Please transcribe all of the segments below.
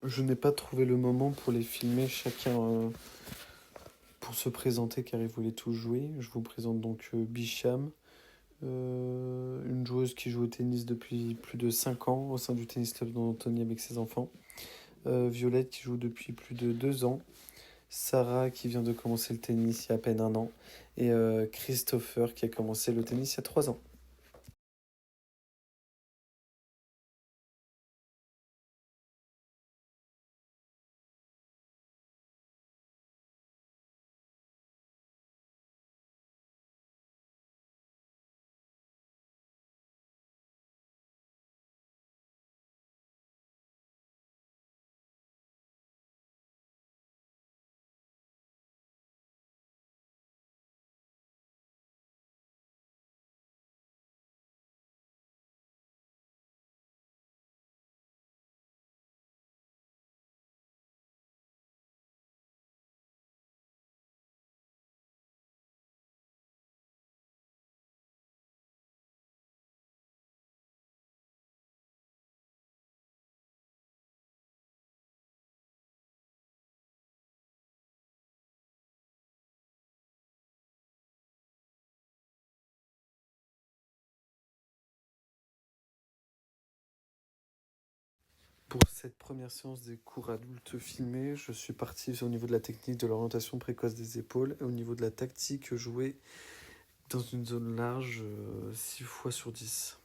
Je n'ai pas trouvé le moment pour les filmer chacun pour se présenter car ils voulaient tous jouer. Je vous présente donc Bicham, une joueuse qui joue au tennis depuis plus de 5 ans au sein du Tennis Club d'Antony avec ses enfants. Violette qui joue depuis plus de 2 ans. Sarah qui vient de commencer le tennis il y a à peine 1 an. Et Christopher qui a commencé le tennis il y a 3 ans. Pour cette première séance des cours adultes filmés, je suis parti au niveau de la technique de l'orientation précoce des épaules et au niveau de la tactique jouer dans une zone large 6 fois sur 10.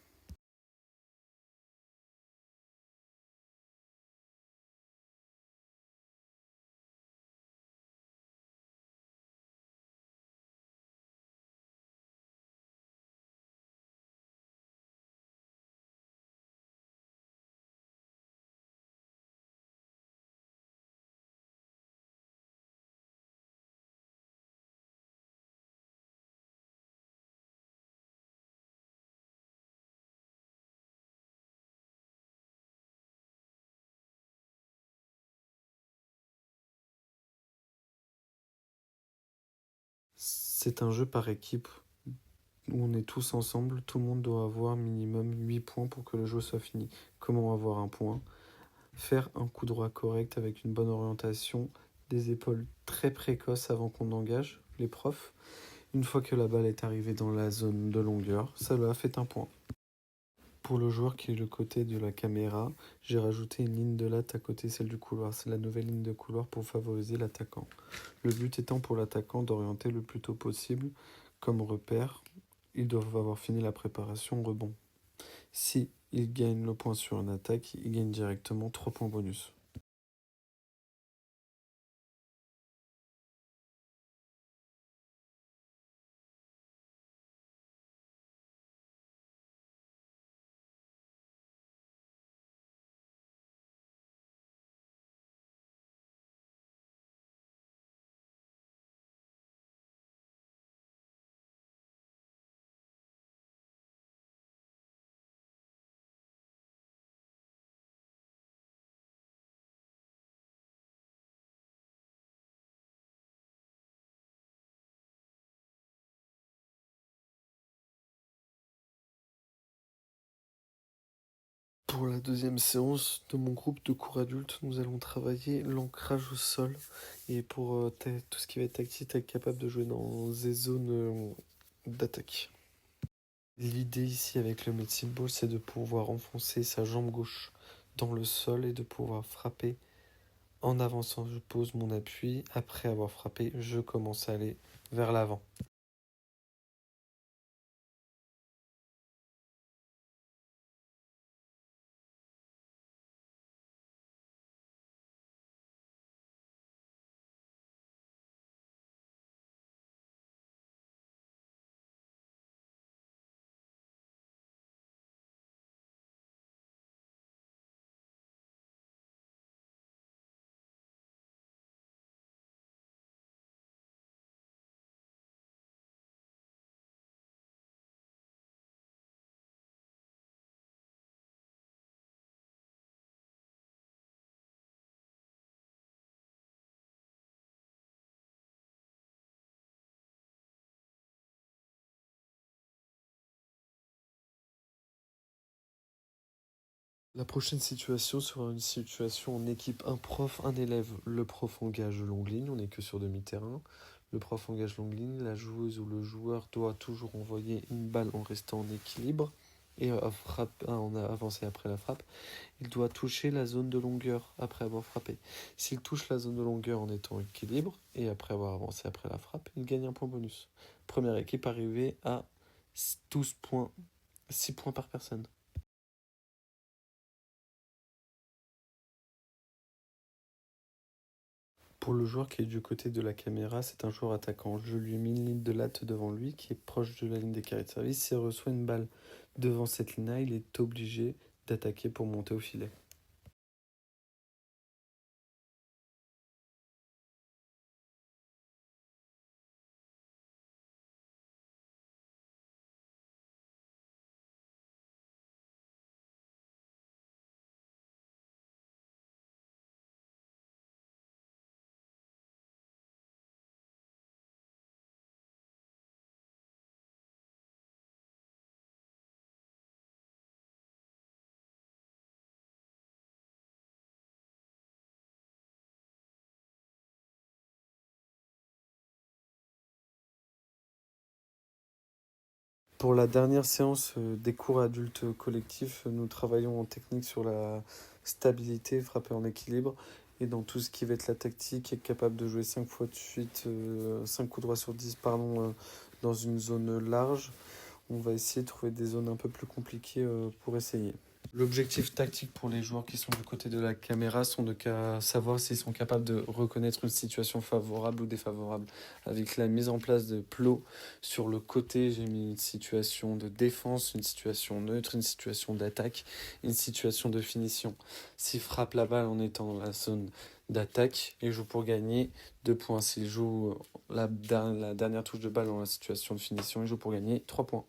C'est un jeu par équipe où on est tous ensemble, tout le monde doit avoir minimum 8 points pour que le jeu soit fini. Comment avoir un point? Faire un coup droit correct avec une bonne orientation, des épaules très précoces avant qu'on engage les profs. Une fois que la balle est arrivée dans la zone de longueur, ça lui a fait un point. Pour le joueur qui est le côté de la caméra, j'ai rajouté une ligne de latte à côté celle du couloir. C'est la nouvelle ligne de couloir pour favoriser l'attaquant. Le but étant pour l'attaquant d'orienter le plus tôt possible. Comme repère, ils doivent avoir fini la préparation rebond. Si ils gagnent le point sur une attaque, ils gagnent directement 3 points bonus. Pour la deuxième séance de mon groupe de cours adultes, nous allons travailler l'ancrage au sol. Et pour tout ce qui va être tactique, être capable de jouer dans des zones d'attaque. L'idée ici avec le medicine ball, c'est de pouvoir enfoncer sa jambe gauche dans le sol et de pouvoir frapper. En avançant, je pose mon appui. Après avoir frappé, je commence à aller vers l'avant. La prochaine situation sera une situation en équipe, un prof, un élève. Le prof engage longue ligne, on n'est que sur demi-terrain. Le prof engage longue ligne, la joueuse ou le joueur doit toujours envoyer une balle en restant en équilibre et en avancer après la frappe. Il doit toucher la zone de longueur après avoir frappé. S'il touche la zone de longueur en étant en équilibre et après avoir avancé après la frappe, il gagne un point bonus. Première équipe arrivée à 12 points, 6 points par personne. Pour le joueur qui est du côté de la caméra, c'est un joueur attaquant. Je lui ai mis une ligne de latte devant lui qui est proche de la ligne des carrés de service. S'il reçoit une balle devant cette ligne-là, il est obligé d'attaquer pour monter au filet. Pour la dernière séance des cours adultes collectifs, nous travaillons en technique sur la stabilité, frapper en équilibre. Et dans tout ce qui va être la tactique, être capable de jouer 5 fois de suite, 5 coups droits sur 10, pardon, dans une zone large. On va essayer de trouver des zones un peu plus compliquées pour essayer. L'objectif tactique pour les joueurs qui sont du côté de la caméra sont de savoir s'ils sont capables de reconnaître une situation favorable ou défavorable. Avec la mise en place de plots sur le côté, j'ai mis une situation de défense, une situation neutre, une situation d'attaque, une situation de finition. S'il frappe la balle en étant dans la zone d'attaque, il joue pour gagner 2 points. S'il joue la dernière touche de balle dans la situation de finition, il joue pour gagner 3 points.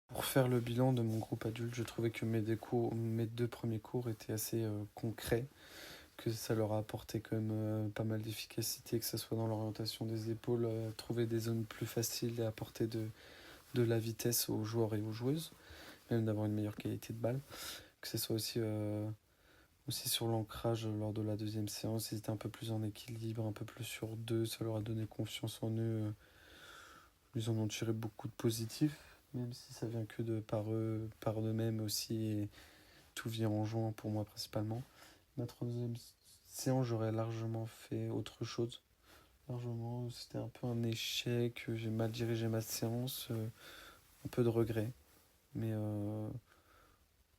Pour faire le bilan de mon groupe adulte, je trouvais que mes 2 premiers cours étaient assez concrets, que ça leur a apporté quand même pas mal d'efficacité, que ce soit dans l'orientation des épaules, trouver des zones plus faciles et apporter de la vitesse aux joueurs et aux joueuses, même d'avoir une meilleure qualité de balle. Que ce soit aussi sur l'ancrage lors de la deuxième séance, ils étaient un peu plus en équilibre, un peu plus sur deux, ça leur a donné confiance en eux. Ils en ont tiré beaucoup de positifs, même si ça vient que de par eux, par eux-mêmes aussi, et tout vient en juin pour moi principalement. Ma troisième séance, j'aurais largement fait autre chose. Largement, c'était un peu un échec, j'ai mal dirigé ma séance, un peu de regret. Mais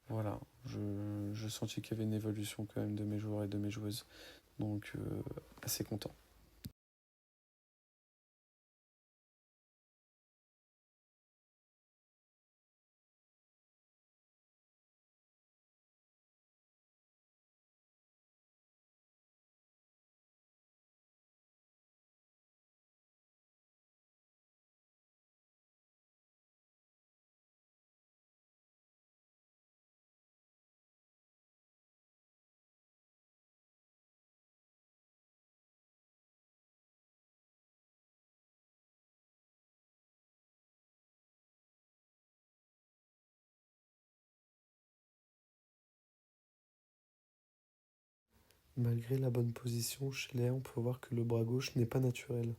voilà, je sentis qu'il y avait une évolution quand même de mes joueurs et de mes joueuses. Donc assez content. Malgré la bonne position, chez Léa, on peut voir que le bras gauche n'est pas naturel.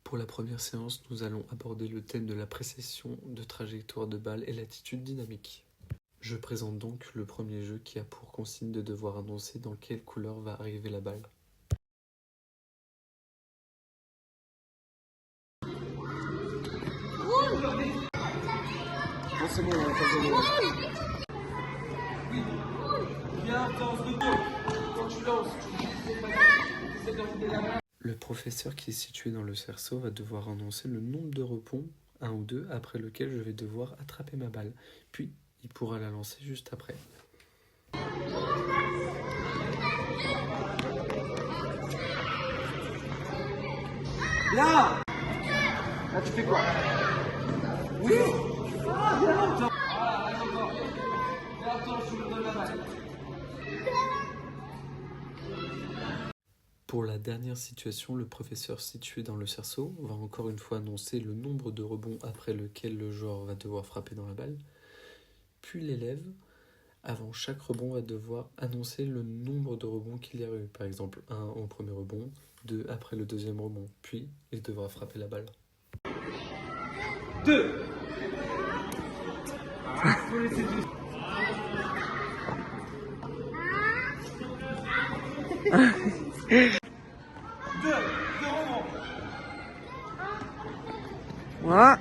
Pour la première séance, nous allons aborder le thème de la précession de trajectoire de balle et l'attitude dynamique. Je présente donc le premier jeu qui a pour consigne de devoir annoncer dans quelle couleur va arriver la balle. C'est bon, on va faire bien, lance de gauche. Quand tu lances, tu essaies d'enlever la main. Le professeur qui est situé dans le cerceau va devoir annoncer le nombre de rebonds, 1 ou 2, après lequel je vais devoir attraper ma balle. Puis, il pourra la lancer juste après. Là! Là, tu fais quoi? Oui! Attends! Attends, je me donne la balle. Pour la dernière situation, le professeur situé dans le cerceau va encore une fois annoncer le nombre de rebonds après lequel le joueur va devoir frapper dans la balle. Puis l'élève, avant chaque rebond, va devoir annoncer le nombre de rebonds qu'il y a eu. Par exemple, 1 au premier rebond, 2 après le deuxième rebond. Puis, il devra frapper la balle. 2! Faut laisser deux. Deux rebonds. Ouais.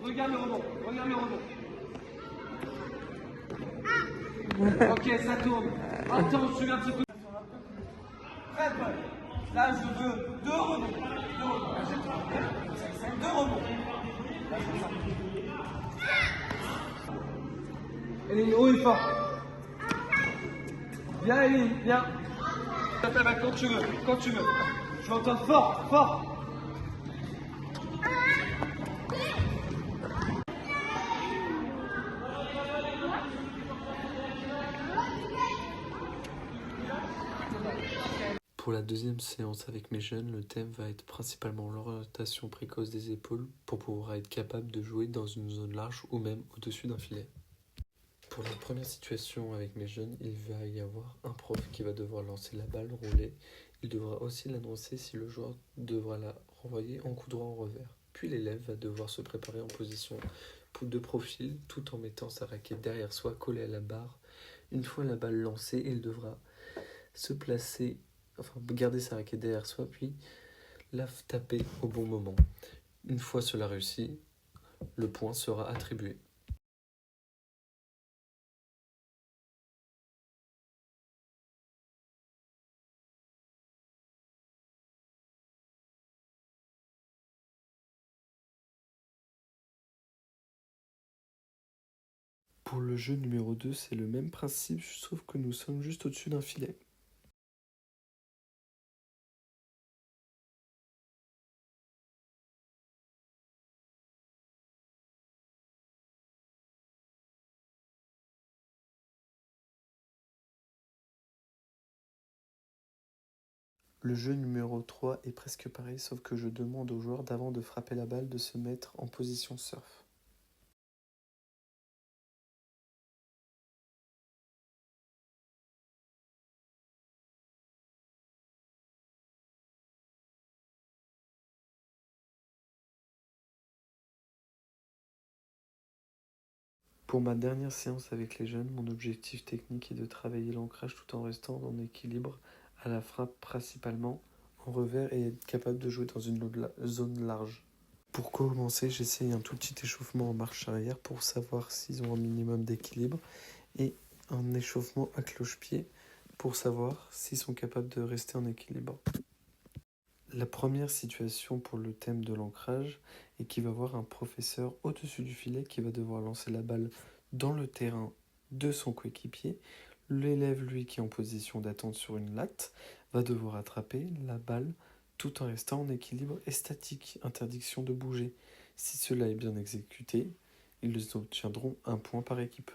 Regarde le rebond. Regarde le rebond. Ok, ça tourne. Attends, je suis un petit peu. Très bonne. Là, je veux 2 rebonds. 2 rebonds. Là, j'ai 2 rebonds. Là, je fais ça. Eline, haut et fort. Viens, Eline, viens. Je t'appelle quand tu veux. Quand tu veux. Je veux entendre fort, fort. Pour la deuxième séance avec mes jeunes, le thème va être principalement l'orientation précoce des épaules pour pouvoir être capable de jouer dans une zone large ou même au-dessus d'un filet. Pour la première situation avec mes jeunes, il va y avoir un prof qui va devoir lancer la balle roulée. Il devra aussi l'annoncer si le joueur devra la renvoyer en coup droit en revers. Puis l'élève va devoir se préparer en position de profil tout en mettant sa raquette derrière soi collée à la barre. Une fois la balle lancée, il devra se placer, garder sa raquette derrière soi, puis la taper au bon moment. Une fois cela réussi, le point sera attribué. Pour le jeu numéro 2, c'est le même principe, sauf que nous sommes juste au-dessus d'un filet. Le jeu numéro 3 est presque pareil, sauf que je demande aux joueurs d'avant de frapper la balle de se mettre en position surf. Pour ma dernière séance avec les jeunes, mon objectif technique est de travailler l'ancrage tout en restant en équilibre à la frappe principalement en revers et être capable de jouer dans une zone large. Pour commencer, j'essaye un tout petit échauffement en marche arrière pour savoir s'ils ont un minimum d'équilibre et un échauffement à cloche-pied pour savoir s'ils sont capables de rester en équilibre. La première situation pour le thème de l'ancrage est qu'il va y avoir un professeur au-dessus du filet qui va devoir lancer la balle dans le terrain de son coéquipier. L'élève, lui, qui est en position d'attente sur une latte, va devoir attraper la balle tout en restant en équilibre et statique, interdiction de bouger. Si cela est bien exécuté, ils obtiendront un point par équipe.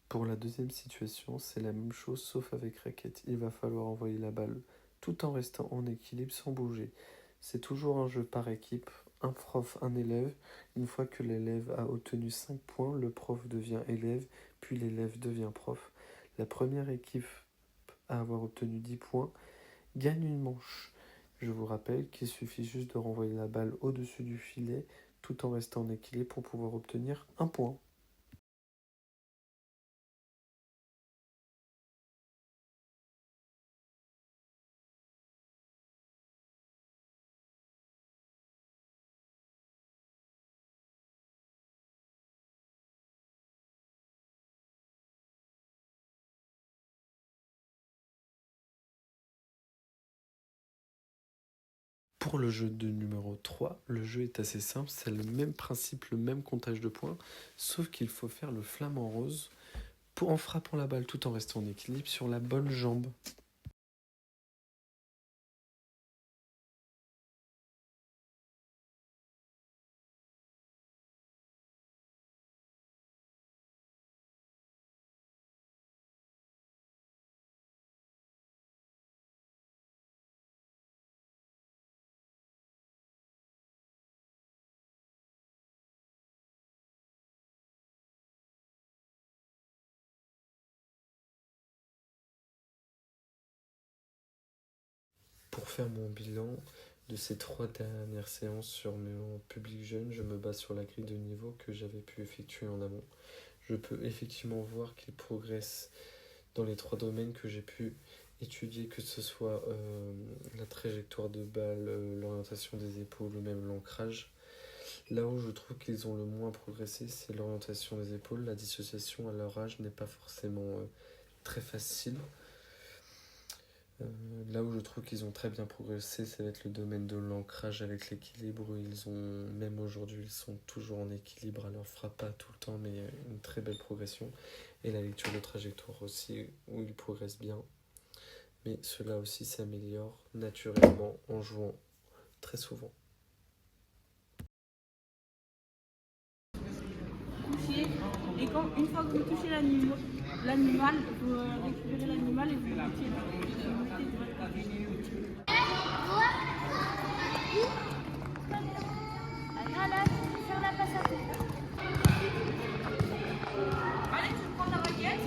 Pour la deuxième situation, c'est la même chose sauf avec raquette. Il va falloir envoyer la balle tout en restant en équilibre sans bouger. C'est toujours un jeu par équipe, un prof, un élève. Une fois que l'élève a obtenu 5 points, le prof devient élève, puis l'élève devient prof. La première équipe à avoir obtenu 10 points gagne une manche. Je vous rappelle qu'il suffit juste de renvoyer la balle au-dessus du filet tout en restant en équilibre pour pouvoir obtenir un point. Pour le jeu de numéro 3, le jeu est assez simple, c'est le même principe, le même comptage de points, sauf qu'il faut faire le flamant rose en frappant la balle tout en restant en équilibre sur la bonne jambe. Pour faire mon bilan de ces 3 dernières séances sur mon public jeune, je me base sur la grille de niveau que j'avais pu effectuer en amont. Je peux effectivement voir qu'il progresse dans les 3 domaines que j'ai pu étudier, que ce soit la trajectoire de balle, l'orientation des épaules ou même l'ancrage. Là où je trouve qu'ils ont le moins progressé, c'est l'orientation des épaules. La dissociation à leur âge n'est pas forcément très facile. Là où je trouve qu'ils ont très bien progressé, ça va être le domaine de l'ancrage avec l'équilibre. Même aujourd'hui, ils sont toujours en équilibre. Alors, frappe pas tout le temps, mais une très belle progression. Et la lecture de trajectoire aussi, où ils progressent bien. Mais cela aussi s'améliore naturellement en jouant très souvent. Et une fois que vous touchez l'animal, vous récupérez l'animal et vous le mettez de votre côté. Voilà, faire la passe à tout. Allez, tu prends la raquette.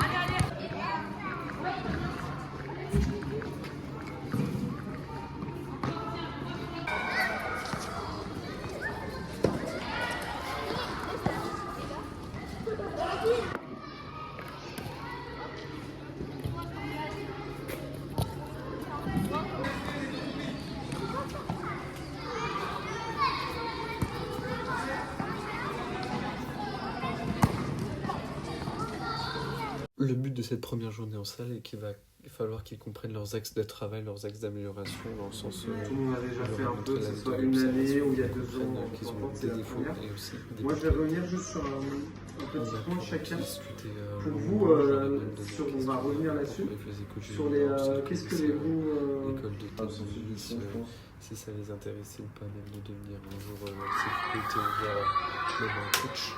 Allez. Le but de cette première journée en salle est qu'il va Il va falloir qu'ils comprennent leurs axes de travail, leurs axes d'amélioration, dans le sens Tout le monde a déjà leur fait un peu, montrer que la ce soit méthode une année d'observation, ou il y a qu'ils 2 comprennent ans, qu'ils peu ont importe, c'est des la défauts première. et aussi des Moi, je vais revenir juste sur un petit point chacun. Pour vous, on va revenir là-dessus. Sur les, qu'est-ce que les bons... l'école de tennis, si ça les intéressait ou pas, même de devenir un jour sécurité ou bien même un coach.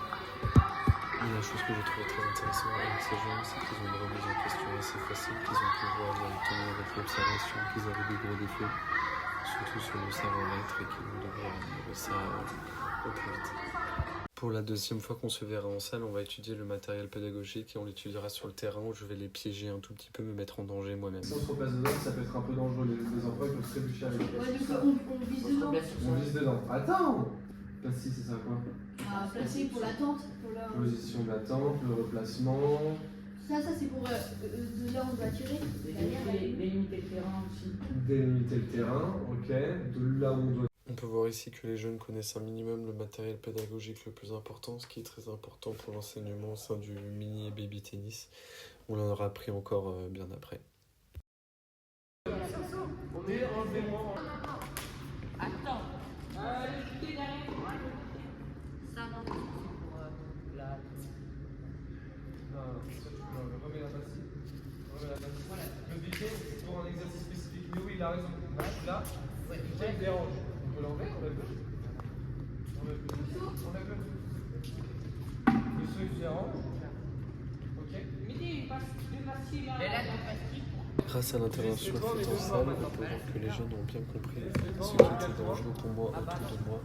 Et la chose que j'ai trouvé très intéressante avec ces jeunes, c'est qu'ils ont une remise en question assez facile, qu'ils ont pu voir directement avec l'observation qu'ils avaient des gros défauts, surtout sur le savoir-être, et qu'ils vont devoir améliorer ça au plus vite. Pour la deuxième fois qu'on se verra en salle, on va étudier le matériel pédagogique et on l'étudiera sur le terrain où je vais les piéger un tout petit peu, me mettre en danger moi-même. Si on se replace dedans, ça peut être un peu dangereux, les enfants ils peuvent trébucher avec. Ouais, du coup, on vise dedans. On vise dedans. Attends! Placé, c'est ça quoi? Ah, placer pour l'attente. Pour la... Position d'attente, le replacement. Ça c'est pour de là on doit tirer. Délimiter le terrain aussi. Délimiter le terrain, ok. De là où on doit. On peut voir ici que les jeunes connaissent un minimum le matériel pédagogique le plus important, ce qui est très important pour l'enseignement au sein du mini et baby tennis. On en aura appris encore bien après. Attends. Ça non. Remets la bassine. Le biquet, c'est pour un exercice spécifique. Mais oui, il a raison. Là, le biquet me dérange. On peut l'enlever, enlève-le. Enlève-le. Le seul qui dérange. Ok. Grâce à l'intervention faite en salle, on peut voir que les jeunes ont bien compris ce qui était dangereux pour moi autour de moi.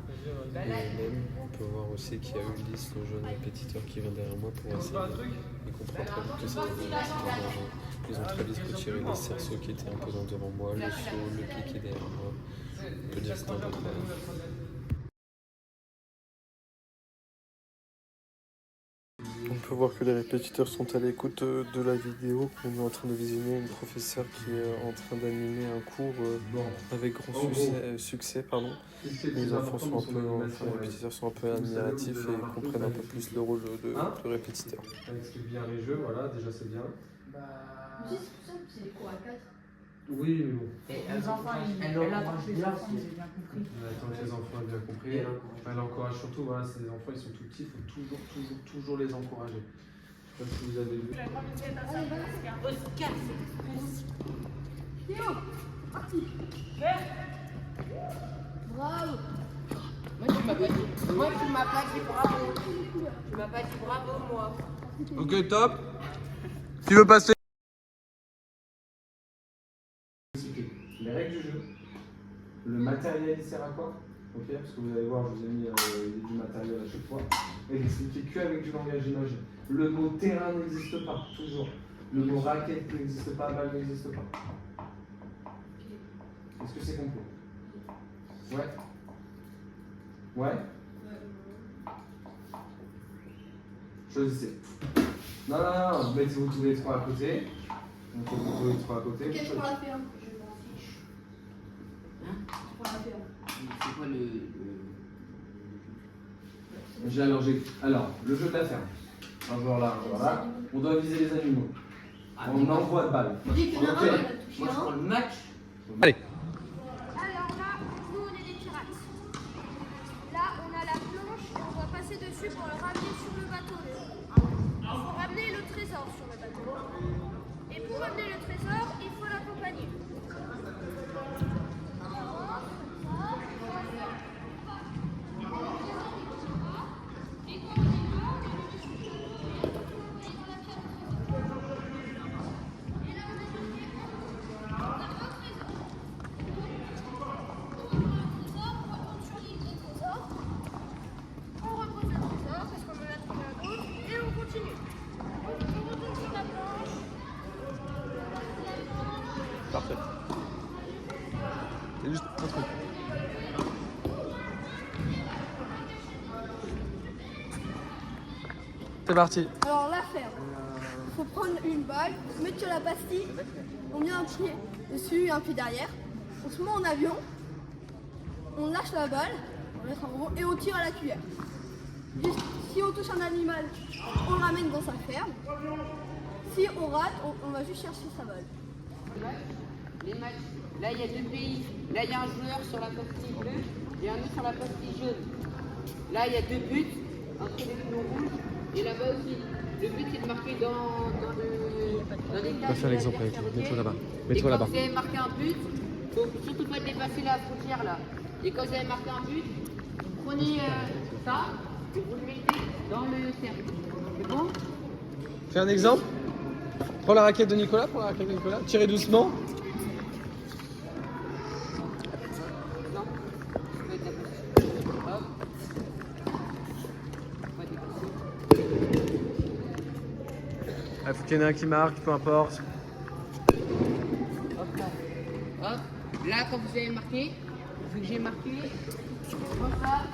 Et même, on peut voir aussi qu'il y a Ulysse, le jeune répétiteur qui vient derrière moi pour essayer. Il comprend très vite que c'était dangereux. Ils ont très vite retiré les cerceaux qui étaient imposants devant moi, le saut, le piqué derrière moi. On peut dire que c'était un peu trop. On peut voir que les répétiteurs sont à l'écoute de la vidéo qu'on est en train de visionner, une professeure qui est en train d'animer un cours avec grand succès. Les enfants sont un peu, les répétiteurs sont un peu admiratifs et comprennent un peu plus le rôle de répétiteur. Elle explique bien les jeux, voilà, déjà c'est bien. C'est tout ça, c'est des cours à 4. Oui, mais bon. Les enfants, elle attend que les enfants, j'ai bien compris. Elle attend que les enfants aient bien compris. Elle encourage surtout, voilà, c'est des enfants, ils sont tout petits, il faut toujours les encourager. Je sais pas si vous avez vu. Théo, parti. Bravo. Moi, tu m'as pas dit bravo. Tu m'as pas dit bravo, moi. Ok, top. Tu veux passer? Les règles du jeu, le matériel il sert à quoi? Ok, parce que vous allez voir, je vous ai mis du matériel à chaque fois. Et expliquer qu'avec du langage imagé. Le mot terrain n'existe pas, toujours. Le mot raquette n'existe pas, balle n'existe pas. Est-ce que c'est complet? Ouais. Ouais. Choisissez. Non, mettez-vous tous les trois à côté. Mettez-vous tous les trois à côté. Ok, je prends la ferme. C'est quoi le... Alors, le jeu de la ferme. Un joueur là, on doit viser les animaux. On envoie de balles. On dit qu'il y en a un, on a touché Moi, je prends un. le match. Allez. Alors là, nous on est des pirates. Là, on a la planche et on doit passer dessus pour le ramener sur le bateau. Il faut ramener le trésor sur le bateau. Et pour ramener le trésor, il faut l'accompagner. Parfait. C'est juste un truc. C'est parti. Alors la ferme. Il faut prendre une balle, mettre sur la pastille, on met un pied dessus et un pied derrière. On se met en avion, on lâche la balle, on laisse en gros, et on tire à la cuillère. Juste, si on touche un animal, on le ramène dans sa ferme. Si on rate, on va juste chercher sa balle. Les matchs. Là, il y a 2 pays. Là, il y a un joueur sur la pastille bleue et un autre sur la pastille jaune. Là, il y a 2 buts entre les pneus rouges et là-bas aussi. Le but, c'est de marquer dans les cases. On va faire l'exemple avec lui. Mets-toi là-bas. Mets-toi Et là-bas. quand vous avez marqué un but, donc surtout pas dépasser la frontière là. Et quand vous avez marqué un but, vous prenez ça et vous le mettez dans le cercle. C'est bon? Fais un exemple. Prends la raquette de Nicolas, tirez doucement. Non. Je vais taper. Hop. On va dépasser. Il faut qu'il y en ait un qui marque, peu importe. Hop là. Hop. Là, quand vous avez marqué, vu que j'ai marqué, je prends ça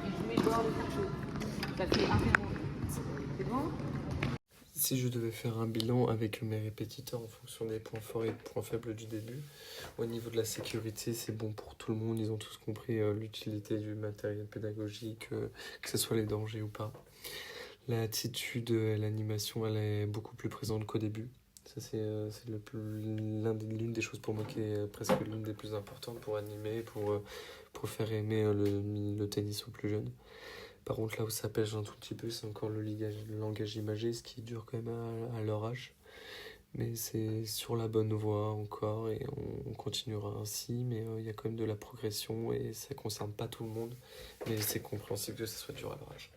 et je mets dehors le couteau. Ça fait 1-0. C'est bon? Si je devais faire un bilan avec mes répétiteurs en fonction des points forts et des points faibles du début, au niveau de la sécurité, c'est bon pour tout le monde. Ils ont tous compris l'utilité du matériel pédagogique, que ce soit les dangers ou pas. L'attitude et l'animation, elle est beaucoup plus présente qu'au début. Ça, c'est l'une des choses pour moi qui est presque l'une des plus importantes pour animer, pour faire aimer le tennis aux plus jeunes. Par contre, là où ça pêche un tout petit peu, c'est encore le langage imagé, ce qui dure quand même à leur âge. Mais c'est sur la bonne voie encore et on continuera ainsi. Mais il y a quand même de la progression et ça ne concerne pas tout le monde. Mais c'est compréhensible que ça soit dur à leur âge.